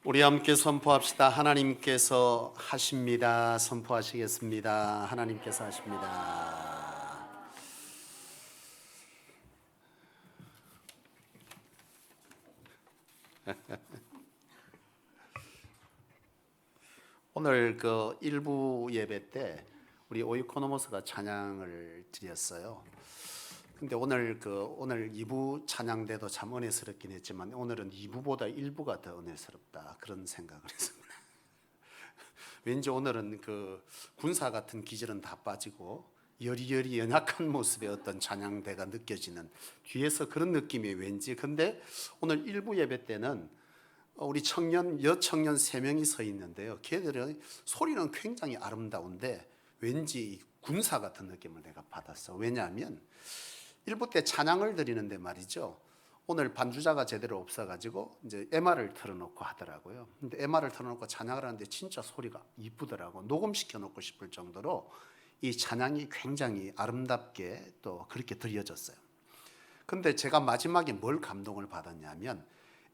우리 함께 선포합시다. 하나님께서 하십니다. 선포하시겠습니다. 하나님께서 하십니다. 오늘 그 일부 예배 때 우리 오이코노모스가 찬양을 드렸어요. 근데 오늘 2부 찬양대도 참 은혜스럽긴 했지만 오늘은 2부보다 1부가 더 은혜스럽다 그런 생각을 했습니다. 왠지 오늘은 그 군사 같은 기질은 다 빠지고 여리여리 연약한 모습의 어떤 찬양대가 느껴지는 뒤에서 그런 느낌이 왠지. 근데 오늘 1부 예배 때는 우리 여청년 3명이 서 있는데요. 걔들의 소리는 굉장히 아름다운데 왠지 군사 같은 느낌을 내가 받았어. 왜냐하면 1부 때 찬양을 드리는데 말이죠. 오늘 반주자가 제대로 없어가지고 이제 MR을 틀어놓고 하더라고요. 근데 MR을 틀어놓고 찬양을 하는데 진짜 소리가 이쁘더라고. 녹음시켜 놓고 싶을 정도로 이 찬양이 굉장히 아름답게 또 그렇게 들려졌어요. 근데 제가 마지막에 뭘 감동을 받았냐면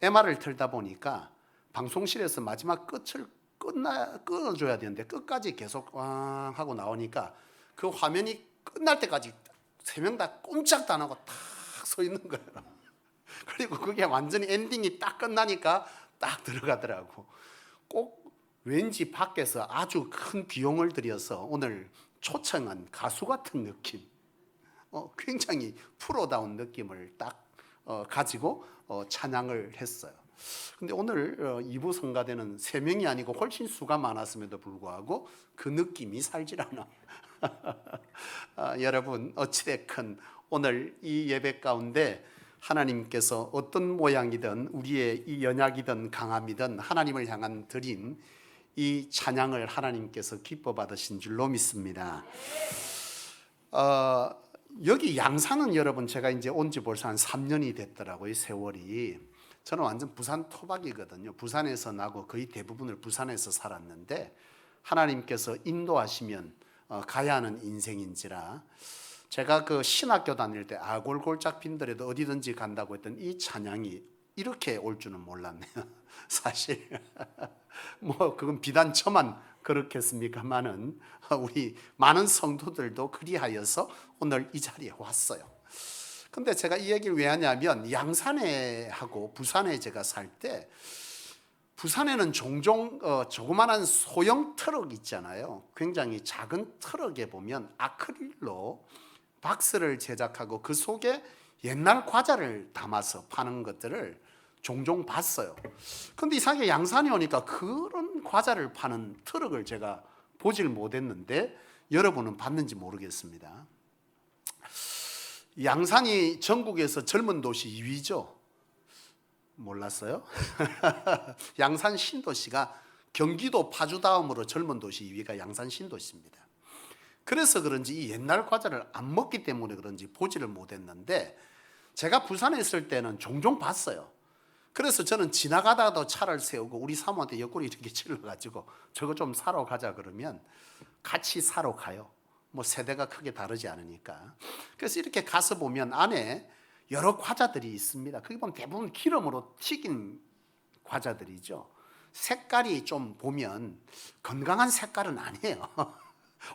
MR을 틀다 보니까 방송실에서 마지막 끝을 끊어줘야 되는데 끝까지 계속 왕 하고 나오니까 그 화면이 끝날 때까지 3명 다 꼼짝도 안 하고 탁 서 있는 거예요. 그리고 그게 완전히 엔딩이 딱 끝나니까 딱 들어가더라고. 꼭 왠지 밖에서 아주 큰 비용을 들여서 오늘 초청한 가수 같은 느낌, 굉장히 프로다운 느낌을 딱 가지고 찬양을 했어요. 근데 오늘 2부 성가대는 3명이 아니고 훨씬 수가 많았음에도 불구하고 그 느낌이 살질 않아. 여러분 어찌됐건 오늘 이 예배 가운데 하나님께서 어떤 모양이든 우리의 이 연약이든 강함이든 하나님을 향한 드린 이 찬양을 하나님께서 기뻐 받으신 줄로 믿습니다. 여기 양산은 여러분 제가 이제 온 지 벌써 한 3년이 됐더라고요. 세월이. 저는 완전 부산 토박이거든요. 부산에서 나고 거의 대부분을 부산에서 살았는데 하나님께서 인도하시면 가야 하는 인생인지라 제가 그 신학교 다닐 때 아골골짝 빈더라도 어디든지 간다고 했던 이 찬양이 이렇게 올 줄은 몰랐네요. 사실 뭐 그건 비단 저만 그렇겠습니까만은 우리 많은 성도들도 그리하여서 오늘 이 자리에 왔어요. 근데 제가 이 얘기를 왜 하냐면 양산에 하고 부산에 제가 살 때 부산에는 종종 조그마한 소형 트럭 있잖아요. 굉장히 작은 트럭에 보면 아크릴로 박스를 제작하고 그 속에 옛날 과자를 담아서 파는 것들을 종종 봤어요. 근데 이상하게 양산에 오니까 그런 과자를 파는 트럭을 제가 보질 못했는데 여러분은 봤는지 모르겠습니다. 양산이 전국에서 젊은 도시 2위죠. 몰랐어요? 양산 신도시가 경기도 파주 다음으로 젊은 도시 2위가 양산 신도시입니다. 그래서 그런지 이 옛날 과자를 안 먹기 때문에 그런지 보지를 못했는데 제가 부산에 있을 때는 종종 봤어요. 그래서 저는 지나가다가도 차를 세우고 우리 사모한테 옆구리 이렇게 찔러가지고 저거 좀 사러 가자 그러면 같이 사러 가요. 뭐 세대가 크게 다르지 않으니까. 그래서 이렇게 가서 보면 안에 여러 과자들이 있습니다. 거기 보면 대부분 기름으로 튀긴 과자들이죠. 색깔이 좀 보면 건강한 색깔은 아니에요.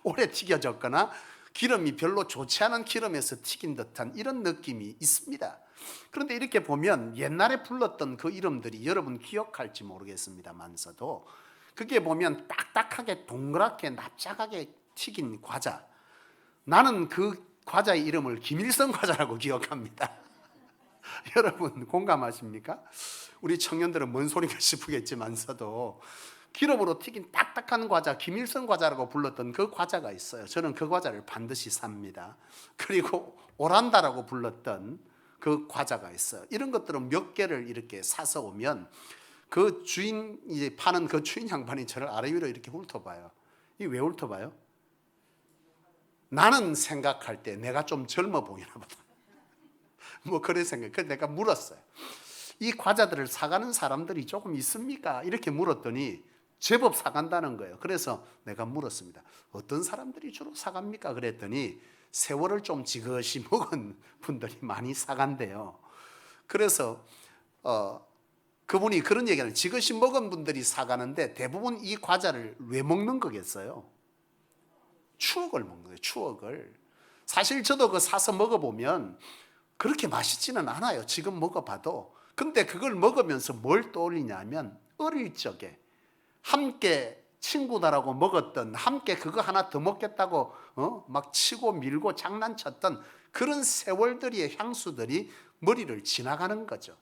오래 튀겨졌거나 기름이 별로 좋지 않은 기름에서 튀긴 듯한 이런 느낌이 있습니다. 그런데 이렇게 보면 옛날에 불렀던 그 이름들이 여러분 기억할지 모르겠습니다만서도 그게 보면 딱딱하게 동그랗게 납작하게 튀긴 과자. 나는 그 과자의 이름을 김일성 과자라고 기억합니다. 여러분 공감하십니까? 우리 청년들은 뭔 소리가 싶으겠지만서도 기름으로 튀긴 딱딱한 과자 김일성 과자라고 불렀던 그 과자가 있어요. 저는 그 과자를 반드시 삽니다. 그리고 오란다라고 불렀던 그 과자가 있어요. 이런 것들은 몇 개를 이렇게 사서 오면 그 주인 이제 파는 그 주인 양반이 저를 아래 위로 이렇게 훑어봐요. 이 왜 훑어봐요? 나는 생각할 때 내가 좀 젊어 보이나 보다. 뭐 그런 생각. 그래서 내가 물었어요. 이 과자들을 사가는 사람들이 조금 있습니까? 이렇게 물었더니 제법 사간다는 거예요. 그래서 내가 물었습니다. 어떤 사람들이 주로 사갑니까? 그랬더니 세월을 좀 지긋이 먹은 분들이 많이 사간대요. 그래서 그분이 그런 얘기를, 지그시 먹은 분들이 사가는데 대부분 이 과자를 왜 먹는 거겠어요? 추억을 먹는 거예요. 추억을. 사실 저도 그 사서 먹어보면 그렇게 맛있지는 않아요. 지금 먹어봐도. 근데 그걸 먹으면서 뭘 떠올리냐면 어릴 적에 함께 친구들하고 먹었던, 함께 그거 하나 더 먹겠다고 막 치고 밀고 장난쳤던 그런 세월들의 향수들이 머리를 지나가는 거죠.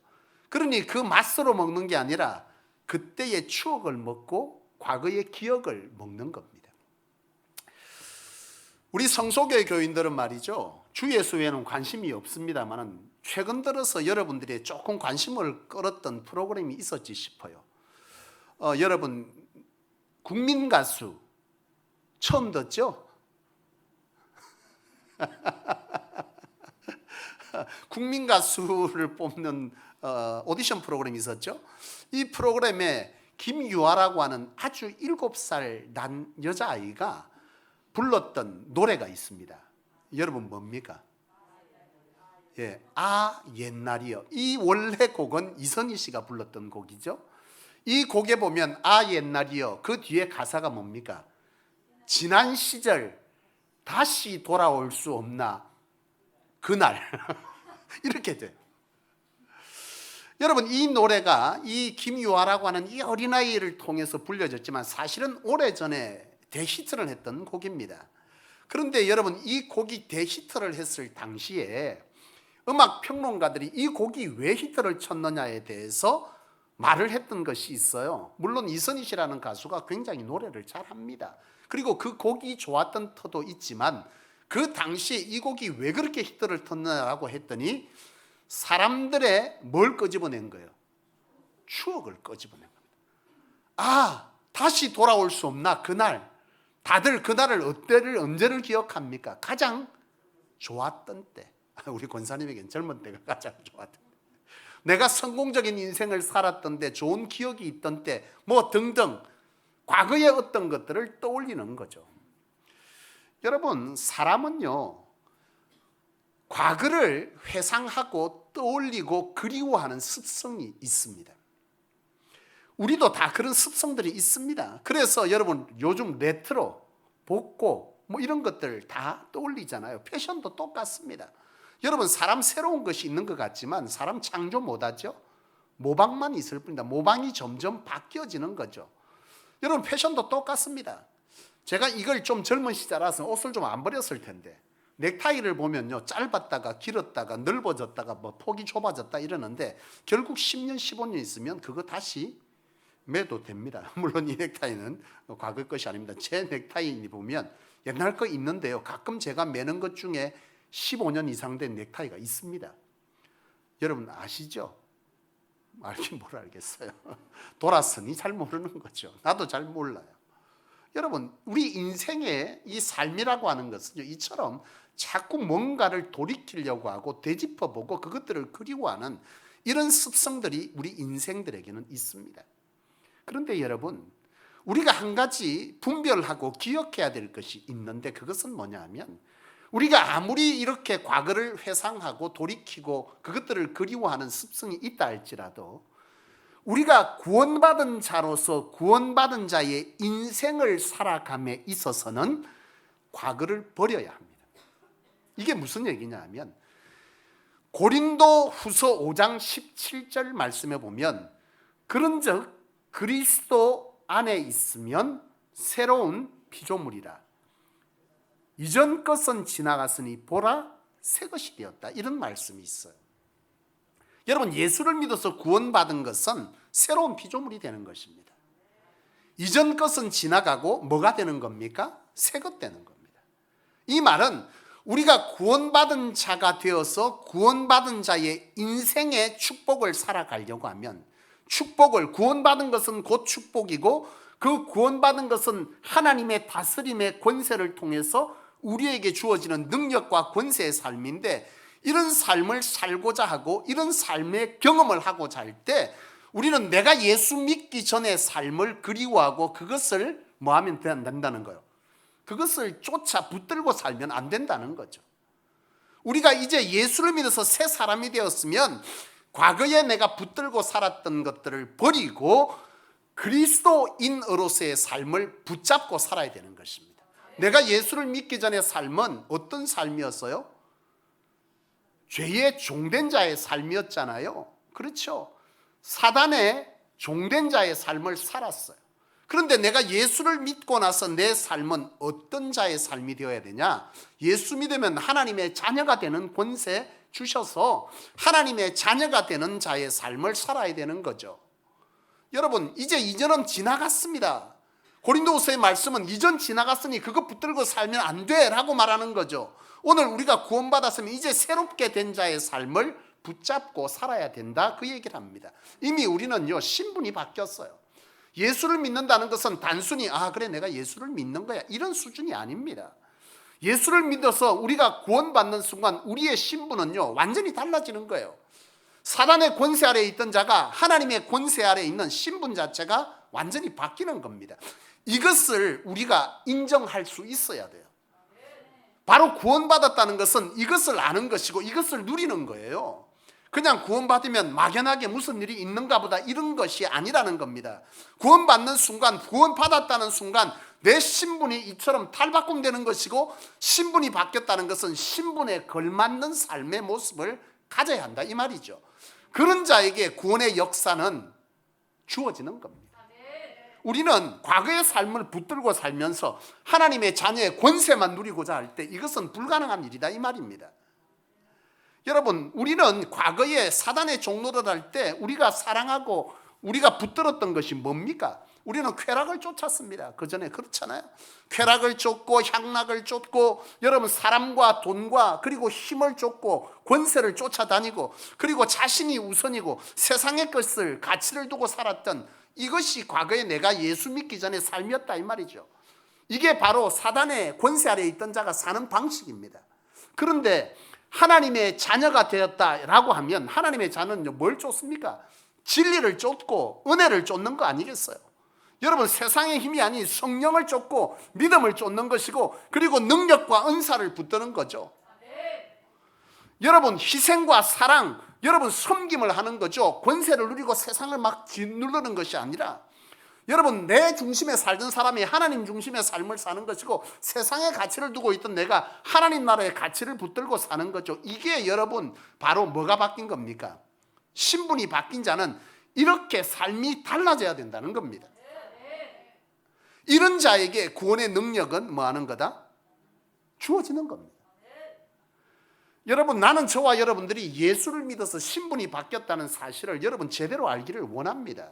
그러니 그 맛으로 먹는 게 아니라 그때의 추억을 먹고 과거의 기억을 먹는 겁니다. 우리 성소교회 교인들은 말이죠, 주 예수에는 관심이 없습니다만 최근 들어서 여러분들이 조금 관심을 끌었던 프로그램이 있었지 싶어요. 여러분, 국민 가수 처음 듣죠? 국민 가수를 뽑는 오디션 프로그램이 있었죠. 이 프로그램에 김유아라고 하는 아주 7살 난 여자아이가 불렀던 노래가 있습니다. 여러분 뭡니까? 예, 아 옛날이요. 이 원래 곡은 이선희 씨가 불렀던 곡이죠. 이 곡에 보면 아 옛날이요, 그 뒤에 가사가 뭡니까? 지난 시절 다시 돌아올 수 없나 그날 이렇게 돼요. 여러분, 이 노래가 이 김유아라고 하는 이 어린아이를 통해서 불려졌지만 사실은 오래전에 대히트를 했던 곡입니다. 그런데 여러분, 이 곡이 대히트를 했을 당시에 음악 평론가들이 이 곡이 왜 히트를 쳤느냐에 대해서 말을 했던 것이 있어요. 물론 이선희 씨라는 가수가 굉장히 노래를 잘합니다. 그리고 그 곡이 좋았던 터도 있지만 그 당시에 이 곡이 왜 그렇게 히트를 쳤느냐고 했더니 사람들의 뭘 끄집어낸 거예요? 추억을 끄집어낸 겁니다. 아, 다시 돌아올 수 없나 그날. 다들 그날을 언제를 기억합니까? 가장 좋았던 때. 우리 권사님에겐 젊은 때가 가장 좋았던 때. 내가 성공적인 인생을 살았던 때, 좋은 기억이 있던 때, 뭐 등등 과거의 어떤 것들을 떠올리는 거죠. 여러분, 사람은요, 과거를 회상하고 떠올리고 그리워하는 습성이 있습니다. 우리도 다 그런 습성들이 있습니다. 그래서 여러분, 요즘 레트로, 복고 뭐 이런 것들 다 떠올리잖아요. 패션도 똑같습니다. 여러분, 사람 새로운 것이 있는 것 같지만 사람 창조 못하죠. 모방만 있을 뿐이다. 모방이 점점 바뀌어지는 거죠. 여러분, 패션도 똑같습니다. 제가 이걸 좀 젊은 시절이라서 옷을 좀 안 버렸을 텐데 넥타이를 보면요, 짧았다가 길었다가 넓어졌다가 뭐 폭이 좁아졌다 이러는데 결국 10년 15년 있으면 그거 다시 매도 됩니다. 물론 이 넥타이는 과거 것이 아닙니다. 제 넥타이 보면 옛날 거 있는데요, 가끔 제가 매는 것 중에 15년 이상 된 넥타이가 있습니다. 여러분 아시죠? 알긴 뭘 알겠어요. 돌았으니 잘 모르는 거죠. 나도 잘 몰라요. 여러분, 우리 인생의 이 삶이라고 하는 것은요, 이처럼 자꾸 뭔가를 돌이키려고 하고 되짚어보고 그것들을 그리워하는 이런 습성들이 우리 인생들에게는 있습니다. 그런데 여러분, 우리가 한 가지 분별하고 기억해야 될 것이 있는데 그것은 뭐냐 하면, 우리가 아무리 이렇게 과거를 회상하고 돌이키고 그것들을 그리워하는 습성이 있다 할지라도 우리가 구원받은 자로서 구원받은 자의 인생을 살아감에 있어서는 과거를 버려야 합니다. 이게 무슨 얘기냐 하면, 고린도 후서 5장 17절 말씀에 보면 그런즉 그리스도 안에 있으면 새로운 피조물이라, 이전 것은 지나갔으니 보라 새 것이 되었다, 이런 말씀이 있어요. 여러분, 예수를 믿어서 구원받은 것은 새로운 피조물이 되는 것입니다. 이전 것은 지나가고 뭐가 되는 겁니까? 새 것 되는 겁니다. 이 말은 우리가 구원받은 자가 되어서 구원받은 자의 인생의 축복을 살아가려고 하면, 축복을, 구원받은 것은 곧 축복이고 그 구원받은 것은 하나님의 다스림의 권세를 통해서 우리에게 주어지는 능력과 권세의 삶인데, 이런 삶을 살고자 하고 이런 삶의 경험을 하고자 할 때 우리는 내가 예수 믿기 전의 삶을 그리워하고 그것을 뭐 하면 된다는 거예요? 그것을 쫓아 붙들고 살면 안 된다는 거죠. 우리가 이제 예수를 믿어서 새 사람이 되었으면 과거에 내가 붙들고 살았던 것들을 버리고 그리스도인으로서의 삶을 붙잡고 살아야 되는 것입니다. 내가 예수를 믿기 전에 삶은 어떤 삶이었어요? 죄의 종된 자의 삶이었잖아요. 그렇죠? 사단의 종된 자의 삶을 살았어요. 그런데 내가 예수를 믿고 나서 내 삶은 어떤 자의 삶이 되어야 되냐? 예수 믿으면 하나님의 자녀가 되는 권세 주셔서 하나님의 자녀가 되는 자의 삶을 살아야 되는 거죠. 여러분, 이제 이전은 지나갔습니다. 고린도후서의 말씀은 이전 지나갔으니 그거 붙들고 살면 안 돼 라고 말하는 거죠. 오늘 우리가 구원받았으면 이제 새롭게 된 자의 삶을 붙잡고 살아야 된다, 그 얘기를 합니다. 이미 우리는요, 신분이 바뀌었어요. 예수를 믿는다는 것은 단순히 그래 내가 예수를 믿는 거야 이런 수준이 아닙니다. 예수를 믿어서 우리가 구원받는 순간 우리의 신분은요 완전히 달라지는 거예요. 사단의 권세 아래에 있던 자가 하나님의 권세 아래에 있는 신분 자체가 완전히 바뀌는 겁니다. 이것을 우리가 인정할 수 있어야 돼요. 바로 구원받았다는 것은 이것을 아는 것이고 이것을 누리는 거예요. 그냥 구원받으면 막연하게 무슨 일이 있는가 보다 이런 것이 아니라는 겁니다. 구원받는 순간, 구원받았다는 순간 내 신분이 이처럼 탈바꿈되는 것이고, 신분이 바뀌었다는 것은 신분에 걸맞는 삶의 모습을 가져야 한다 이 말이죠. 그런 자에게 구원의 역사는 주어지는 겁니다. 우리는 과거의 삶을 붙들고 살면서 하나님의 자녀의 권세만 누리고자 할 때 이것은 불가능한 일이다 이 말입니다. 여러분, 우리는 과거에 사단의 종노릇 할 때 우리가 사랑하고 우리가 붙들었던 것이 뭡니까? 우리는 쾌락을 쫓았습니다. 그 전에 그렇잖아요. 쾌락을 쫓고 향락을 쫓고, 여러분 사람과 돈과 그리고 힘을 쫓고 권세를 쫓아다니고, 그리고 자신이 우선이고 세상의 것을 가치를 두고 살았던, 이것이 과거에 내가 예수 믿기 전에 삶이었다 이 말이죠. 이게 바로 사단의 권세 아래에 있던 자가 사는 방식입니다. 그런데 하나님의 자녀가 되었다라고 하면 하나님의 자녀는 뭘 쫓습니까? 진리를 쫓고 은혜를 쫓는 거 아니겠어요? 여러분, 세상의 힘이 아닌 성령을 쫓고 믿음을 쫓는 것이고, 그리고 능력과 은사를 붙드는 거죠. 여러분, 희생과 사랑, 여러분 섬김을 하는 거죠. 권세를 누리고 세상을 막 짓누르는 것이 아니라, 여러분 내 중심에 살던 사람이 하나님 중심의 삶을 사는 것이고, 세상의 가치를 두고 있던 내가 하나님 나라의 가치를 붙들고 사는 거죠. 이게 여러분 바로 뭐가 바뀐 겁니까? 신분이 바뀐 자는 이렇게 삶이 달라져야 된다는 겁니다. 이런 자에게 구원의 능력은 뭐 하는 거다? 주어지는 겁니다. 여러분, 나는 저와 여러분들이 예수를 믿어서 신분이 바뀌었다는 사실을 여러분 제대로 알기를 원합니다.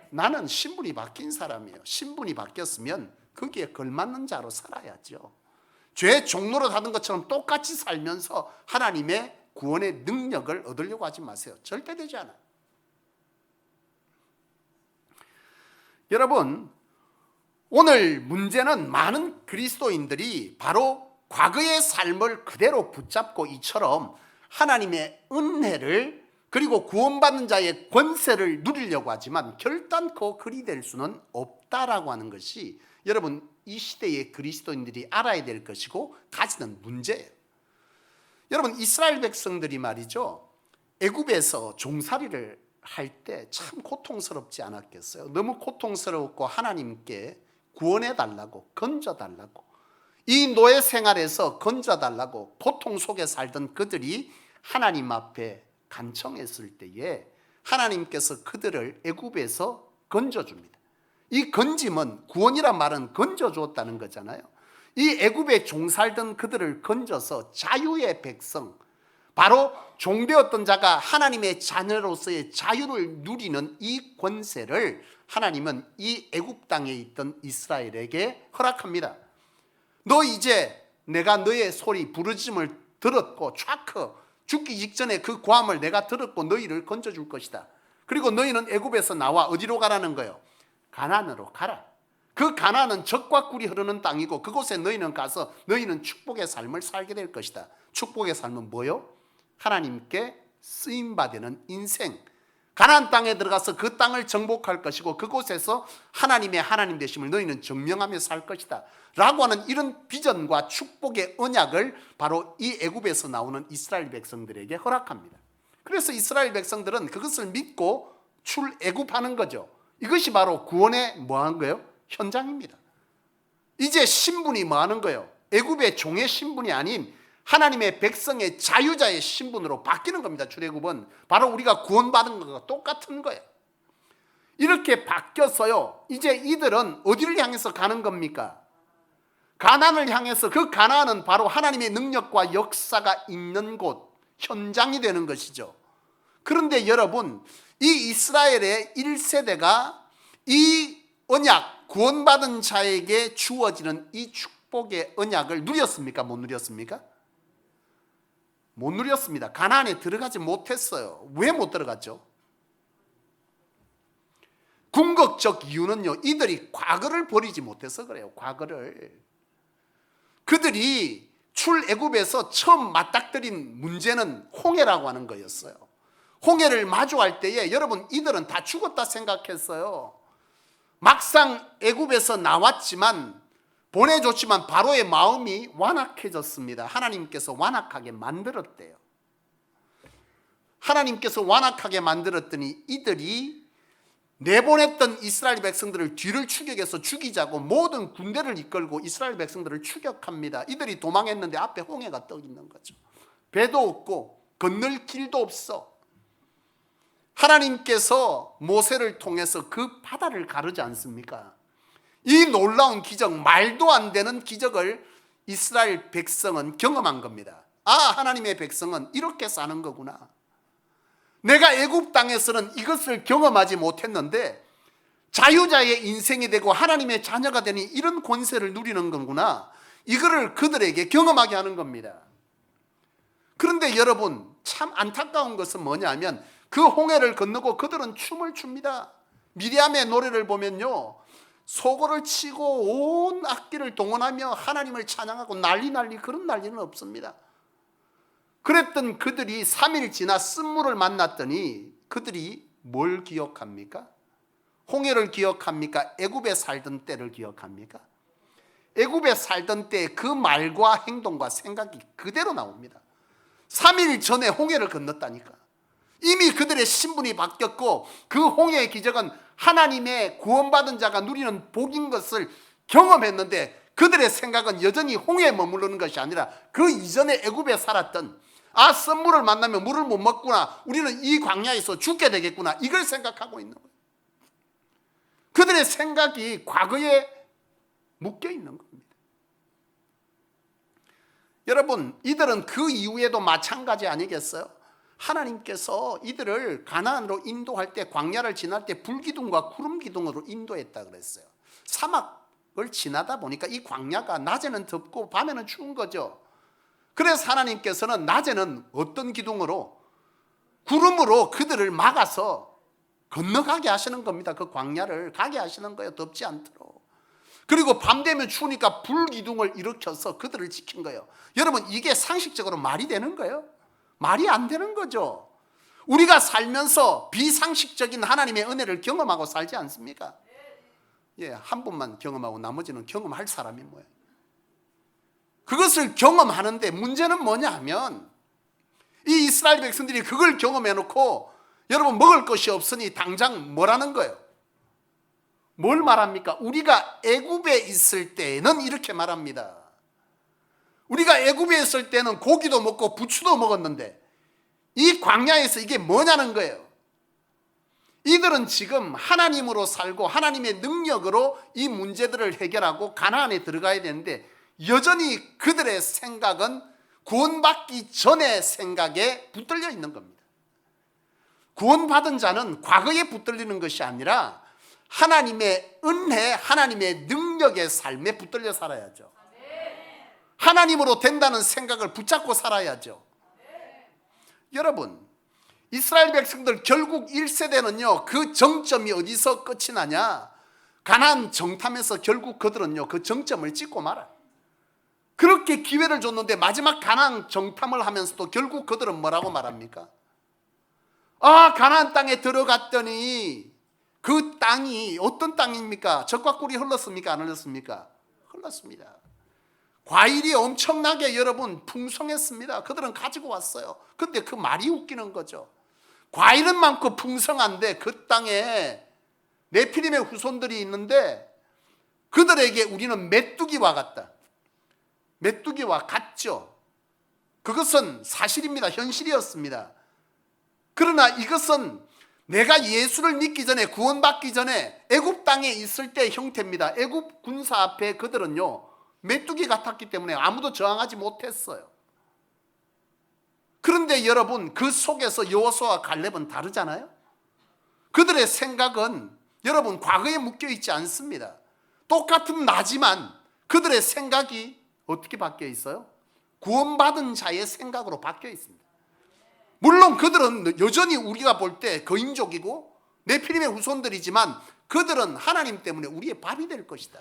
나는 신분이 바뀐 사람이에요. 신분이 바뀌었으면 거기에 걸맞는 자로 살아야죠. 죄 종노릇 하던 것처럼 똑같이 살면서 하나님의 구원의 능력을 얻으려고 하지 마세요. 절대 되지 않아요. 여러분, 오늘 문제는 많은 그리스도인들이 바로 과거의 삶을 그대로 붙잡고 이처럼 하나님의 은혜를, 그리고 구원받는 자의 권세를 누리려고 하지만 결단코 그리 될 수는 없다라고 하는 것이 여러분 이 시대의 그리스도인들이 알아야 될 것이고 가지는 문제예요. 여러분, 이스라엘 백성들이 말이죠, 애굽에서 종살이를 할 때 참 고통스럽지 않았겠어요? 너무 고통스럽고 하나님께 구원해 달라고, 건져 달라고, 이 노예 생활에서 건져 달라고 고통 속에 살던 그들이 하나님 앞에 간청했을 때에 하나님께서 그들을 애굽에서 건져줍니다. 이 건짐은, 구원이란 말은 건져주었다는 거잖아요. 이 애굽에 종살던 그들을 건져서 자유의 백성, 바로 종되었던 자가 하나님의 자녀로서의 자유를 누리는 이 권세를 하나님은 이 애굽 땅에 있던 이스라엘에게 허락합니다. 너 이제 내가 너의 소리 부르짖음을 들었고, 죽기 직전에 그 고함을 내가 들었고 너희를 건져줄 것이다. 그리고 너희는 애굽에서 나와 어디로 가라는 거예요? 가나안으로 가라. 그 가나안은 젖과 꿀이 흐르는 땅이고 그곳에 너희는 가서 너희는 축복의 삶을 살게 될 것이다. 축복의 삶은 뭐요? 하나님께 쓰임받는 인생, 가나안 땅에 들어가서 그 땅을 정복할 것이고 그곳에서 하나님의 하나님 되심을 너희는 증명하며 살 것이다 라고 하는 이런 비전과 축복의 언약을 바로 이 애굽에서 나오는 이스라엘 백성들에게 허락합니다. 그래서 이스라엘 백성들은 그것을 믿고 출애굽하는 거죠. 이것이 바로 구원의 뭐한 거예요? 현장입니다. 이제 신분이 뭐하는 거예요? 애굽의 종의 신분이 아닌 하나님의 백성의 자유자의 신분으로 바뀌는 겁니다. 출애굽은 바로 우리가 구원받은 것과 똑같은 거예요. 이렇게 바뀌었어요. 이제 이들은 어디를 향해서 가는 겁니까? 가나안을 향해서. 그 가나안은 바로 하나님의 능력과 역사가 있는 곳, 현장이 되는 것이죠. 그런데 여러분, 이 이스라엘의 1세대가 이 언약, 구원받은 자에게 주어지는 이 축복의 언약을 누렸습니까? 못 누렸습니까? 못 누렸습니다. 가나안에 들어가지 못했어요. 왜 못 들어갔죠? 궁극적 이유는요, 이들이 과거를 버리지 못해서 그래요. 과거를. 그들이 출애굽에서 처음 맞닥뜨린 문제는 홍해라고 하는 거였어요. 홍해를 마주할 때에 여러분, 이들은 다 죽었다 생각했어요. 막상 애굽에서 나왔지만, 보내줬지만 바로의 마음이 완악해졌습니다. 하나님께서 완악하게 만들었대요. 하나님께서 완악하게 만들었더니 이들이 내보냈던 이스라엘 백성들을 뒤를 추격해서 죽이자고 모든 군대를 이끌고 이스라엘 백성들을 추격합니다. 이들이 도망했는데 앞에 홍해가 떠 있는 거죠. 배도 없고 건널 길도 없어. 하나님께서 모세를 통해서 그 바다를 가르지 않습니까? 이 놀라운 기적, 말도 안 되는 기적을 이스라엘 백성은 경험한 겁니다. 아, 하나님의 백성은 이렇게 사는 거구나. 내가 애굽 땅에서는 이것을 경험하지 못했는데 자유자의 인생이 되고 하나님의 자녀가 되니 이런 권세를 누리는 거구나. 이거를 그들에게 경험하게 하는 겁니다. 그런데 여러분, 참 안타까운 것은 뭐냐면 그 홍해를 건너고 그들은 춤을 춥니다. 미리암의 노래를 보면요, 소고를 치고 온 악기를 동원하며 하나님을 찬양하고 난리 그런 난리는 없습니다. 그랬던 그들이 3일 지나 쓴물을 만났더니 그들이 뭘 기억합니까? 홍해를 기억합니까? 애굽에 살던 때를 기억합니까? 애굽에 살던 때 그 말과 행동과 생각이 그대로 나옵니다. 3일 전에 홍해를 건넜다니까. 이미 그들의 신분이 바뀌었고 그 홍해의 기적은 하나님의 구원받은 자가 누리는 복인 것을 경험했는데 그들의 생각은 여전히 홍해에 머무르는 것이 아니라 그 이전에 애굽에 살았던, 아, 썸물을 만나면 물을 못 먹구나, 우리는 이 광야에서 죽게 되겠구나, 이걸 생각하고 있는 거예요. 그들의 생각이 과거에 묶여 있는 겁니다. 여러분, 이들은 그 이후에도 마찬가지 아니겠어요? 하나님께서 이들을 가나안으로 인도할 때, 광야를 지날 때 불기둥과 구름기둥으로 인도했다 그랬어요. 사막을 지나다 보니까 이 광야가 낮에는 덥고 밤에는 추운 거죠. 그래서 하나님께서는 낮에는 어떤 기둥으로? 구름으로 그들을 막아서 건너가게 하시는 겁니다. 그 광야를 가게 하시는 거예요. 덥지 않도록. 그리고 밤 되면 추우니까 불기둥을 일으켜서 그들을 지킨 거예요. 여러분, 이게 상식적으로 말이 되는 거예요? 말이 안 되는 거죠. 우리가 살면서 비상식적인 하나님의 은혜를 경험하고 살지 않습니까? 예, 한 번만 경험하고 나머지는 경험할 사람이 뭐예요? 그것을 경험하는데 문제는 뭐냐 하면 이 이스라엘 백성들이 그걸 경험해 놓고 여러분, 먹을 것이 없으니 당장 뭐라는 거예요? 뭘 말합니까? 우리가 애굽에 있을 때는 이렇게 말합니다. 우리가 애굽에 있을 때는 고기도 먹고 부추도 먹었는데 이 광야에서 이게 뭐냐는 거예요. 이들은 지금 하나님으로 살고 하나님의 능력으로 이 문제들을 해결하고 가나안에 들어가야 되는데 여전히 그들의 생각은 구원받기 전의 생각에 붙들려 있는 겁니다. 구원받은 자는 과거에 붙들리는 것이 아니라 하나님의 은혜, 하나님의 능력의 삶에 붙들려 살아야죠. 하나님으로 된다는 생각을 붙잡고 살아야죠. 여러분, 이스라엘 백성들 결국 1세대는요 그 정점이 어디서 끝이 나냐? 가나안 정탐에서 결국 그들은요 그 정점을 찍고 말아요. 그렇게 기회를 줬는데 마지막 가나안 정탐을 하면서도 결국 그들은 뭐라고 말합니까? 아, 가나안 땅에 들어갔더니 그 땅이 어떤 땅입니까? 젖과 꿀이 흘렀습니까? 안 흘렀습니까? 흘렀습니다. 과일이 엄청나게 여러분 풍성했습니다. 그들은 가지고 왔어요. 근데 그 말이 웃기는 거죠. 과일은 많고 풍성한데 그 땅에 네피림의 후손들이 있는데 그들에게 우리는 메뚜기와 같다. 메뚜기와 같죠. 그것은 사실입니다. 현실이었습니다. 그러나 이것은 내가 예수를 믿기 전에, 구원받기 전에 애굽 땅에 있을 때의 형태입니다. 애굽 군사 앞에 그들은요 메뚜기 같았기 때문에 아무도 저항하지 못했어요. 그런데 여러분, 그 속에서 여호수아와 갈렙은 다르잖아요. 그들의 생각은 여러분 과거에 묶여 있지 않습니다. 똑같은 나지만 그들의 생각이 어떻게 바뀌어 있어요? 구원받은 자의 생각으로 바뀌어 있습니다. 물론 그들은 여전히 우리가 볼 때 거인족이고 네피림의 후손들이지만 그들은 하나님 때문에 우리의 밥이 될 것이다.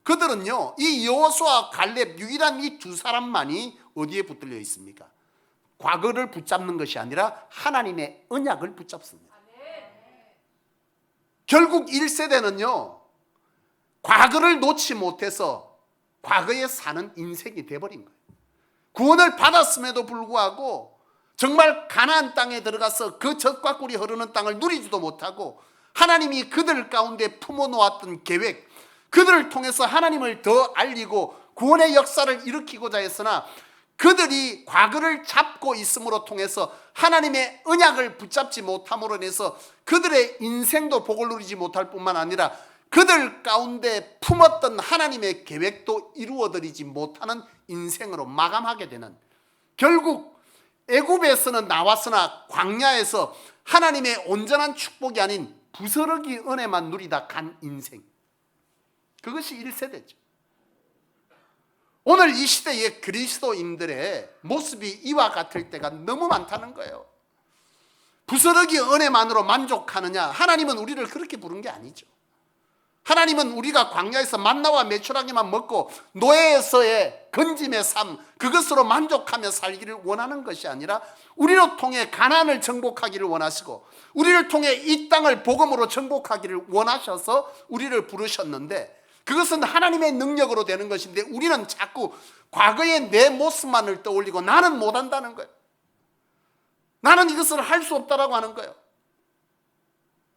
그들은요, 이 여호수아 갈렙 유일한 이 두 사람만이 어디에 붙들려 있습니까? 과거를 붙잡는 것이 아니라 하나님의 언약을 붙잡습니다. 결국 1세대는요 과거를 놓지 못해서 과거에 사는 인생이 돼버린 거예요. 구원을 받았음에도 불구하고 정말 가나안 땅에 들어가서 그 젖과 꿀이 흐르는 땅을 누리지도 못하고 하나님이 그들 가운데 품어놓았던 계획, 그들을 통해서 하나님을 더 알리고 구원의 역사를 일으키고자 했으나 그들이 과거를 잡고 있음으로 통해서 하나님의 언약을 붙잡지 못함으로 인해서 그들의 인생도 복을 누리지 못할 뿐만 아니라 그들 가운데 품었던 하나님의 계획도 이루어드리지 못하는 인생으로 마감하게 되는, 결국 애굽에서는 나왔으나 광야에서 하나님의 온전한 축복이 아닌 부스러기 은혜만 누리다 간 인생, 그것이 1세대죠. 오늘 이 시대의 그리스도인들의 모습이 이와 같을 때가 너무 많다는 거예요. 부스러기 은혜만으로 만족하느냐? 하나님은 우리를 그렇게 부른 게 아니죠. 하나님은 우리가 광야에서 만나와 메추라기만 먹고 노예에서의 건짐의 삶, 그것으로 만족하며 살기를 원하는 것이 아니라 우리를 통해 가나안을 정복하기를 원하시고 우리를 통해 이 땅을 복음으로 정복하기를 원하셔서 우리를 부르셨는데, 그것은 하나님의 능력으로 되는 것인데 우리는 자꾸 과거의 내 모습만을 떠올리고 나는 못한다는 거예요. 나는 이것을 할 수 없다라고 하는 거예요.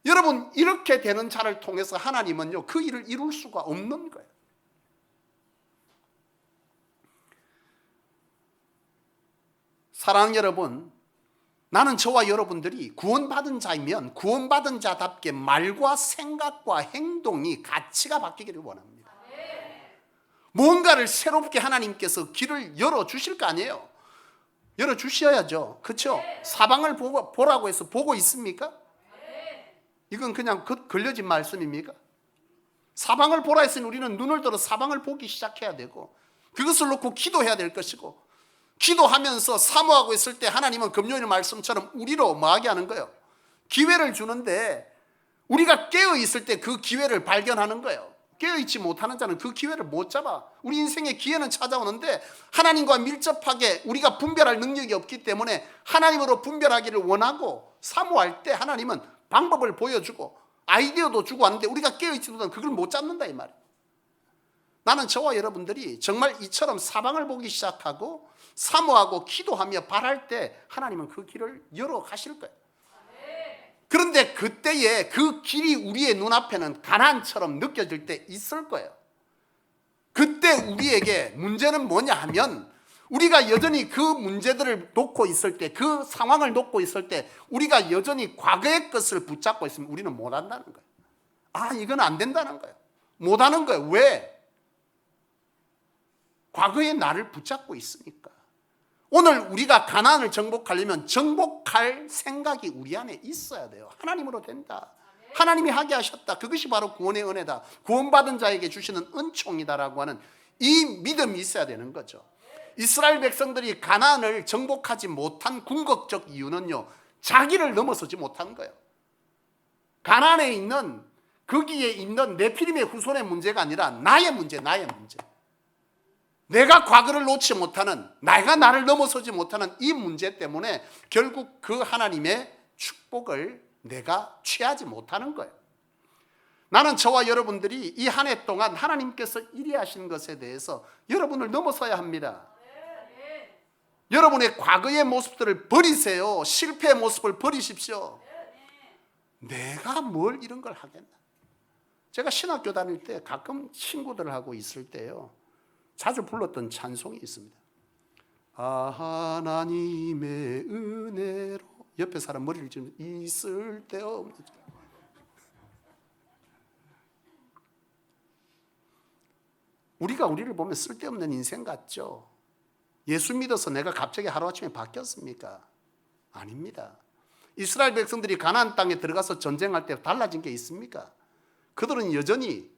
여러분, 이렇게 되는 자를 통해서 하나님은요 그 일을 이룰 수가 없는 거예요. 사랑하는 여러분, 나는 저와 여러분들이 구원받은 자이면 구원받은 자답게 말과 생각과 행동이, 가치가 바뀌기를 원합니다. 뭔가를 새롭게 하나님께서 길을 열어주실 거 아니에요. 열어주셔야죠. 그렇죠? 사방을 보라고 해서 보고 있습니까? 이건 그냥 걸려진 말씀입니까? 사방을 보라 했으니 우리는 눈을 들어 사방을 보기 시작해야 되고 그것을 놓고 기도해야 될 것이고, 기도하면서 사모하고 있을 때 하나님은 금요일 말씀처럼 우리로 뭐하게 하는 거예요? 기회를 주는데 우리가 깨어있을 때 그 기회를 발견하는 거예요. 깨어있지 못하는 자는 그 기회를 못 잡아. 우리 인생의 기회는 찾아오는데 하나님과 밀접하게 우리가 분별할 능력이 없기 때문에 하나님으로 분별하기를 원하고 사모할 때 하나님은 방법을 보여주고 아이디어도 주고 하는데 우리가 깨어있지 못하면 그걸 못 잡는다 이 말이에요. 나는 저와 여러분들이 정말 이처럼 사방을 보기 시작하고 사모하고 기도하며 바랄 때 하나님은 그 길을 열어 가실 거예요. 그런데 그때에 그 길이 우리의 눈앞에는 가나안처럼 느껴질 때 있을 거예요. 그때 우리에게 문제는 뭐냐 하면 우리가 여전히 그 문제들을 놓고 있을 때, 그 상황을 놓고 있을 때 우리가 여전히 과거의 것을 붙잡고 있으면 우리는 못한다는 거예요. 아, 이건 안 된다는 거예요. 못하는 거예요. 왜? 과거의 나를 붙잡고 있으니까. 오늘 우리가 가나안을 정복하려면 정복할 생각이 우리 안에 있어야 돼요. 하나님으로 된다. 하나님이 하게 하셨다. 그것이 바로 구원의 은혜다. 구원받은 자에게 주시는 은총이다라고 하는 이 믿음이 있어야 되는 거죠. 이스라엘 백성들이 가나안을 정복하지 못한 궁극적 이유는요, 자기를 넘어서지 못한 거예요. 가나안에 있는, 거기에 있는 네피림의 후손의 문제가 아니라 나의 문제, 나의 문제. 내가 과거를 놓지 못하는, 내가 나를 넘어서지 못하는 이 문제 때문에 결국 그 하나님의 축복을 내가 취하지 못하는 거예요. 나는 저와 여러분들이 이 한 해 동안 하나님께서 일이 하신 것에 대해서 여러분을 넘어서야 합니다. 여러분의 과거의 모습들을 버리세요. 실패의 모습을 버리십시오. 내가 뭘 이런 걸 하겠나. 제가 신학교 다닐 때 가끔 친구들하고 있을 때요, 자주 불렀던 찬송이 있습니다. 아, 하나님의 은혜로. 옆에 사람 머리를 좀 있을 때 없는. 우리가 우리를 보면 쓸데없는 인생 같죠. 예수 믿어서 내가 갑자기 하루아침에 바뀌었습니까? 아닙니다. 이스라엘 백성들이 가나안 땅에 들어가서 전쟁할 때 달라진 게 있습니까? 그들은 여전히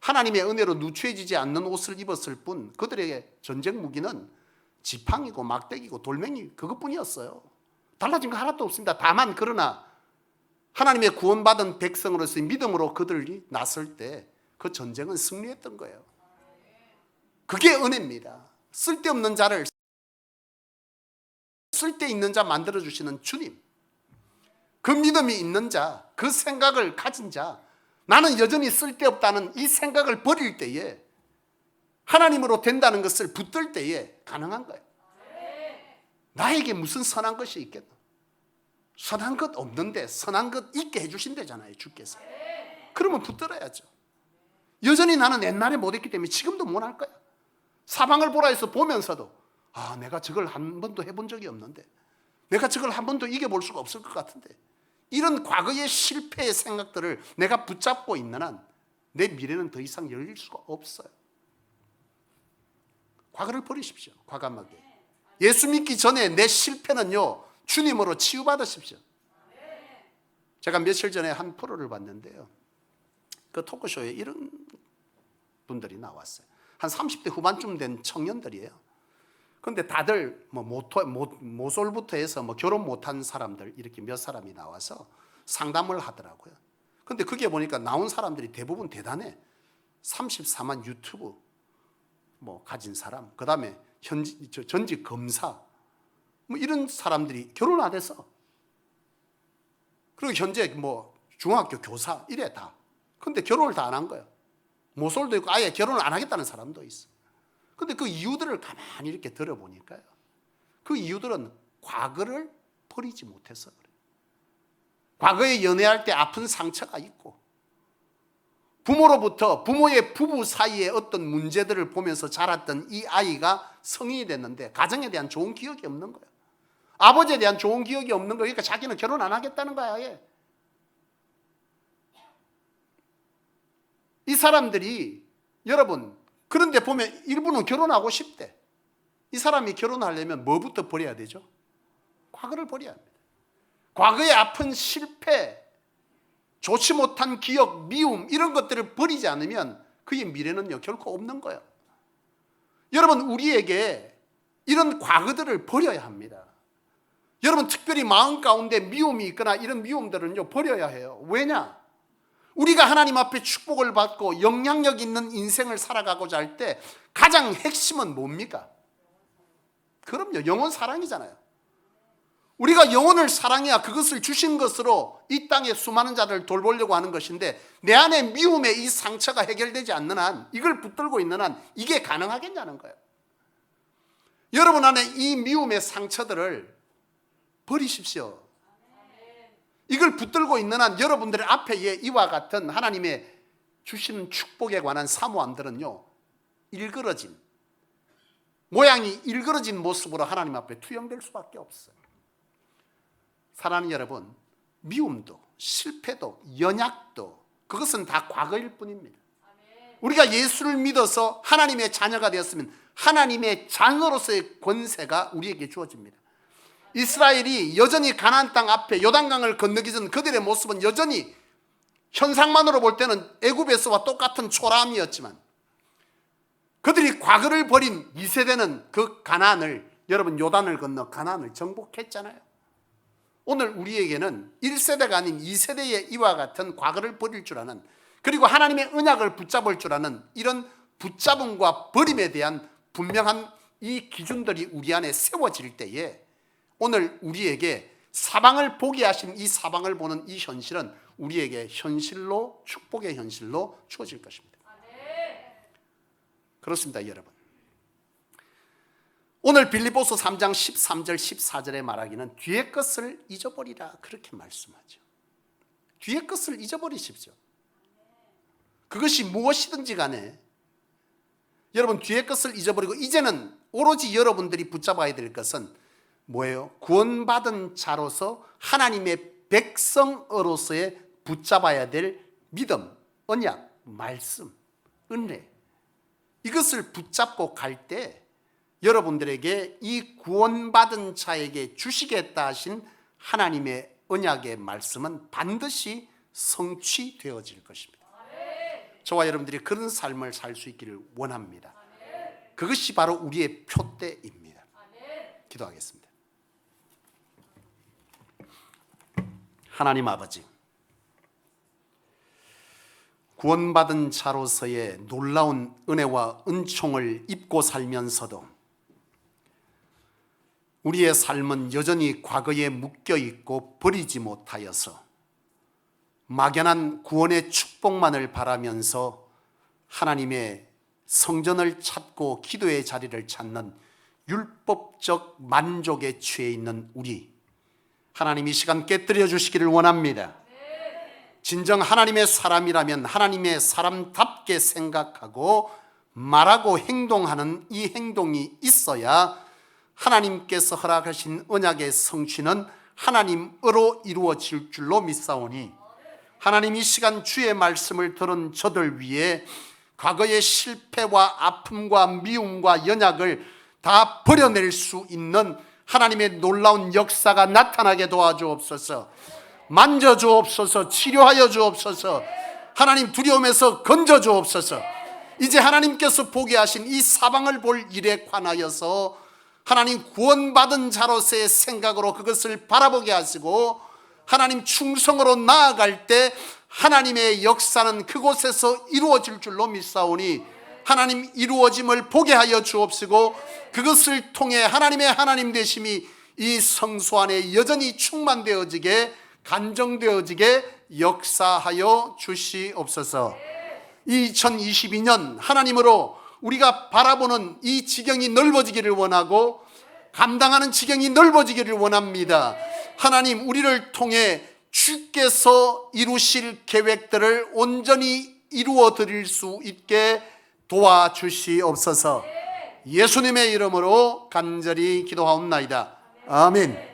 하나님의 은혜로 누추해지지 않는 옷을 입었을 뿐 그들에게 전쟁 무기는 지팡이고 막대기고 돌멩이 그것뿐이었어요. 달라진 거 하나도 없습니다. 다만 그러나 하나님의 구원받은 백성으로서의 믿음으로 그들이 나설 때 그 전쟁은 승리했던 거예요. 그게 은혜입니다. 쓸데없는 자를 쓸데있는 자 만들어주시는 주님, 그 믿음이 있는 자, 그 생각을 가진 자, 나는 여전히 쓸데없다는 이 생각을 버릴 때에 하나님으로 된다는 것을 붙들 때에 가능한 거예요. 나에게 무슨 선한 것이 있겠나? 선한 것 없는데 선한 것 있게 해주신다잖아요, 주께서. 그러면 붙들어야죠. 여전히 나는 옛날에 못했기 때문에 지금도 못할 거야. 사방을 보라 해서 보면서도 아, 내가 저걸 한 번도 해본 적이 없는데, 내가 저걸 한 번도 이겨볼 수가 없을 것 같은데, 이런 과거의 실패의 생각들을 내가 붙잡고 있는 한 내 미래는 더 이상 열릴 수가 없어요. 과거를 버리십시오. 과감하게. 예수 믿기 전에 내 실패는요, 주님으로 치유받으십시오. 제가 며칠 전에 한 프로를 봤는데요, 그 토크쇼에 이런 분들이 나왔어요. 한 30대 후반쯤 된 청년들이에요. 그런데 다들 모솔부터 해서 결혼 못한 사람들 이렇게 몇 사람이 나와서 상담을 하더라고요. 그런데 그게 보니까 나온 사람들이 대부분 대단해. 34만 유튜브 가진 사람, 그 다음에 전직 검사, 이런 사람들이 결혼 안 해서, 그리고 현재 중학교 교사 이래 다. 근데 결혼을 다 안 한 거예요. 모쏠도 있고 아예 결혼을 안 하겠다는 사람도 있어. 근데 그 이유들을 가만히 이렇게 들어보니까요, 그 이유들은 과거를 버리지 못해서 그래요. 과거에 연애할 때 아픈 상처가 있고, 부모의 부부 사이에 어떤 문제들을 보면서 자랐던 이 아이가 성인이 됐는데 가정에 대한 좋은 기억이 없는 거예요. 아버지에 대한 좋은 기억이 없는 거예요. 그러니까 자기는 결혼 안 하겠다는 거야, 아예. 이 사람들이, 여러분, 그런데 보면 일부는 결혼하고 싶대. 이 사람이 결혼하려면 뭐부터 버려야 되죠? 과거를 버려야 합니다. 과거의 아픈 실패, 좋지 못한 기억, 미움, 이런 것들을 버리지 않으면 그의 미래는요, 결코 없는 거예요. 여러분, 우리에게 이런 과거들을 버려야 합니다. 여러분, 특별히 마음 가운데 미움이 있거나 이런 미움들은요, 버려야 해요. 왜냐? 우리가 하나님 앞에 축복을 받고 영향력 있는 인생을 살아가고자 할 때 가장 핵심은 뭡니까? 그럼요, 영혼 사랑이잖아요. 우리가 영혼을 사랑해야 그것을 주신 것으로 이 땅에 수많은 자를 돌보려고 하는 것인데, 내 안에 미움의 이 상처가 해결되지 않는 한, 이걸 붙들고 있는 한 이게 가능하겠냐는 거예요. 여러분 안에 이 미움의 상처들을 버리십시오. 이걸 붙들고 있는 한 여러분들의 앞에 이와 같은 하나님의 주시는 축복에 관한 사모함들은요, 일그러진, 모양이 일그러진 모습으로 하나님 앞에 투영될 수밖에 없어요. 사랑하는 여러분, 미움도 실패도 연약도 그것은 다 과거일 뿐입니다. 우리가 예수를 믿어서 하나님의 자녀가 되었으면 하나님의 자녀로서의 권세가 우리에게 주어집니다. 이스라엘이 여전히 가나안 땅 앞에 요단강을 건너기 전 그들의 모습은 여전히 현상만으로 볼 때는 애굽에서와 똑같은 초라함이었지만, 그들이 과거를 버린 2세대는 그 가나안을, 여러분 요단을 건너 가나안을 정복했잖아요. 오늘 우리에게는 1세대가 아닌 2세대의 이와 같은 과거를 버릴 줄 아는, 그리고 하나님의 언약을 붙잡을 줄 아는 이런 붙잡음과 버림에 대한 분명한 이 기준들이 우리 안에 세워질 때에 오늘 우리에게 사방을 보게 하신 이 사방을 보는 이 현실은 우리에게 현실로, 축복의 현실로 주어질 것입니다. 그렇습니다, 여러분. 오늘 빌립보서 3장 13절 14절에 말하기는 뒤의 것을 잊어버리라 그렇게 말씀하죠. 뒤의 것을 잊어버리십시오. 그것이 무엇이든지 간에 여러분 뒤의 것을 잊어버리고 이제는 오로지 여러분들이 붙잡아야 될 것은 뭐예요? 구원받은 자로서 하나님의 백성으로서의 붙잡아야 될 믿음, 언약, 말씀, 은혜, 이것을 붙잡고 갈 때 여러분들에게 이 구원받은 자에게 주시겠다 하신 하나님의 언약의 말씀은 반드시 성취되어질 것입니다. 저와 여러분들이 그런 삶을 살 수 있기를 원합니다. 그것이 바로 우리의 표대입니다. 기도하겠습니다. 하나님 아버지, 구원받은 자로서의 놀라운 은혜와 은총을 입고 살면서도 우리의 삶은 여전히 과거에 묶여있고 버리지 못하여서 막연한 구원의 축복만을 바라면서 하나님의 성전을 찾고 기도의 자리를 찾는 율법적 만족에 취해 있는 우리, 하나님 이 시간 깨뜨려 주시기를 원합니다. 진정 하나님의 사람이라면 하나님의 사람답게 생각하고 말하고 행동하는 이 행동이 있어야 하나님께서 허락하신 언약의 성취는 하나님으로 이루어질 줄로 믿사오니, 하나님 이 시간 주의 말씀을 들은 저들 위해 과거의 실패와 아픔과 미움과 연약을 다 버려낼 수 있는 하나님의 놀라운 역사가 나타나게 도와주옵소서. 만져주옵소서. 치료하여 주옵소서. 하나님 두려움에서 건져주옵소서. 이제 하나님께서 보게 하신 이 사방을 볼 일에 관하여서 하나님 구원받은 자로서의 생각으로 그것을 바라보게 하시고 하나님 충성으로 나아갈 때 하나님의 역사는 그곳에서 이루어질 줄로 믿사오니, 하나님 이루어짐을 보게 하여 주옵시고 그것을 통해 하나님의 하나님 되심이 이 성소 안에 여전히 충만되어지게 간정되어지게 역사하여 주시옵소서. 2022년 하나님으로 우리가 바라보는 이 지경이 넓어지기를 원하고 감당하는 지경이 넓어지기를 원합니다. 하나님 우리를 통해 주께서 이루실 계획들을 온전히 이루어 드릴 수 있게 도와주시옵소서. 예수님의 이름으로 간절히 기도하옵나이다. 아멘.